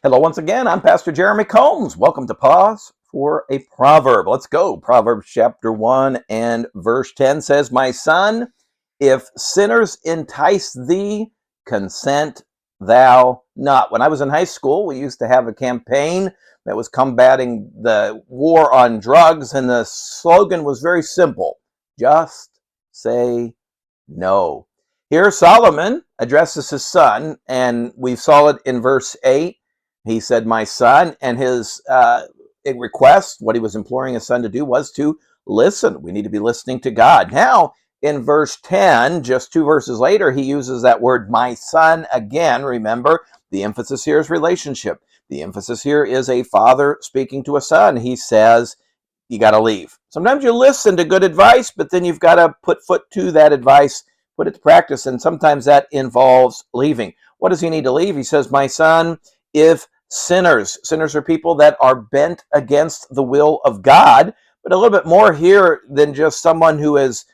Hello once again, I'm Pastor Jeremy Combs. Welcome to Pause for a Proverb. Let's go. Proverbs chapter 1 and verse 10 says, My son, if sinners entice thee, consent thou not. When I was in high school, we used to have a campaign that was combating the war on drugs, and the slogan was very simple: just say no. Here Solomon addresses his son, and we saw it in verse 8. He said, My son, and his request, what he was imploring his son to do, was to listen. We need to be listening to God. Now, in verse 10, just two verses later, he uses that word, my son, again. Remember, the emphasis here is relationship. The emphasis here is a father speaking to a son. He says, you got to leave. Sometimes you listen to good advice, but then you've got to put foot to that advice, put it to practice, and sometimes that involves leaving. What does he need to leave? He says, my son, if sinners are people that are bent against the will of God, but a little bit more here than just someone who is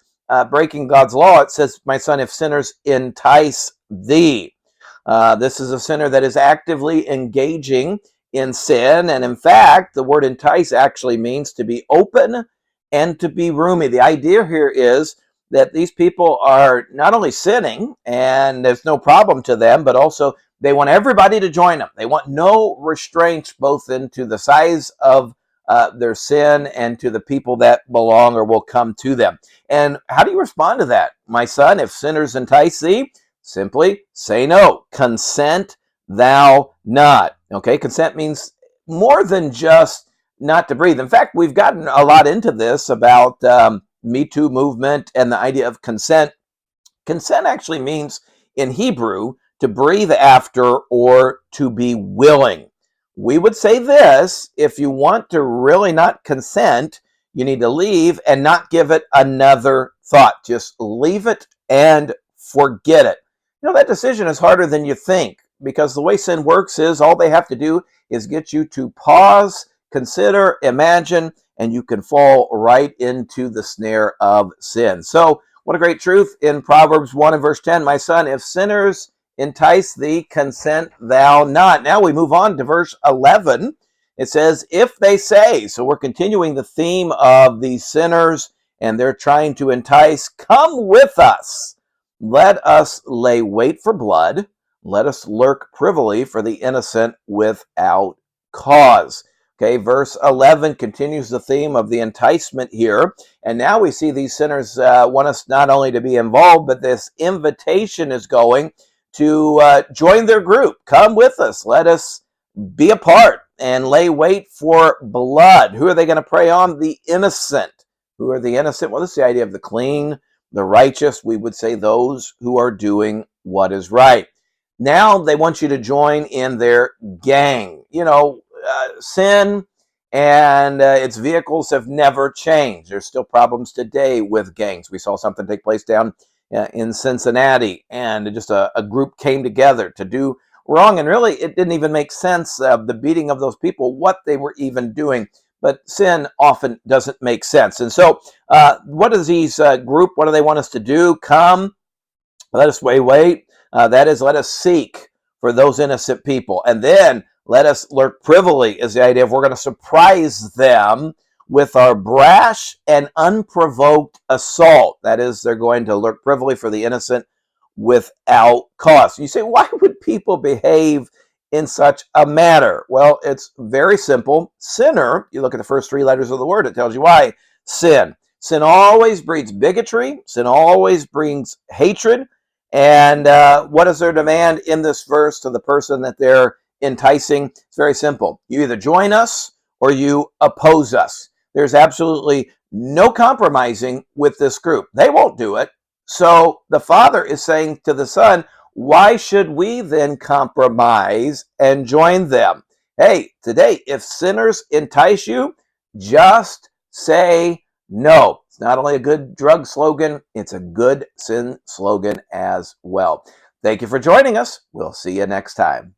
breaking God's law. It says, my son, if sinners entice thee. This is a sinner that is actively engaging in sin. And in fact, the word entice actually means to be open and to be roomy. The idea here is that these people are not only sinning, and there's no problem to them, but also they want everybody to join them. They want no restraints, both into the size of their sin and to the people that belong or will come to them. And how do you respond to that? My son, if sinners entice thee, simply say no. Consent thou not. Okay, consent means more than just not to breathe. In fact, we've gotten a lot into this about Me Too movement and the idea of consent. Consent actually means in Hebrew to breathe after or to be willing. We would say this: if you want to really not consent, you need to leave and not give it another thought. Just leave it and forget it. You know, that decision is harder than you think, because the way sin works is all they have to do is get you to pause, consider, imagine, and you can fall right into the snare of sin. So, what a great truth in Proverbs 1 and verse 10. My son, if sinners entice thee, consent thou not. Now we move on to verse 11. It says, if they say, so we're continuing the theme of these sinners, and they're trying to entice, come with us. Let us lay wait for blood. Let us lurk privily for the innocent without cause. Okay, verse 11 continues the theme of the enticement here. And now we see these sinners want us not only to be involved, but this invitation is going to join their group. Come with us. Let us be a part and lay wait for blood. Who are they going to prey on? The innocent. Who are the innocent? Well, this is the idea of the clean, the righteous. We would say those who are doing what is right. Now they want you to join in their gang. You know, sin and its vehicles have never changed. There's still problems today with gangs. We saw something take place down in Cincinnati, and just a group came together to do wrong, and really it didn't even make sense, the beating of those people, what they were even doing. But sin often doesn't make sense. And so what does these group, what do they want us to do? Come, let us wait. That is, let us seek for those innocent people. And then let us lurk privily is the idea of we're going to surprise them with our brash and unprovoked assault. That is, they're going to lurk privily for the innocent without cause. You say, why would people behave in such a manner? Well, it's very simple. Sinner, you look at the first three letters of the word, it tells you why. Sin. Sin always breeds bigotry. Sin always brings hatred. And what is their demand in this verse to the person that they're enticing? It's very simple. You either join us or you oppose us. There's absolutely no compromising with this group. They won't do it. So the father is saying to the son, why should we then compromise and join them? Hey, today, if sinners entice you, just say no. It's not only a good drug slogan, it's a good sin slogan as well. Thank you for joining us. We'll see you next time.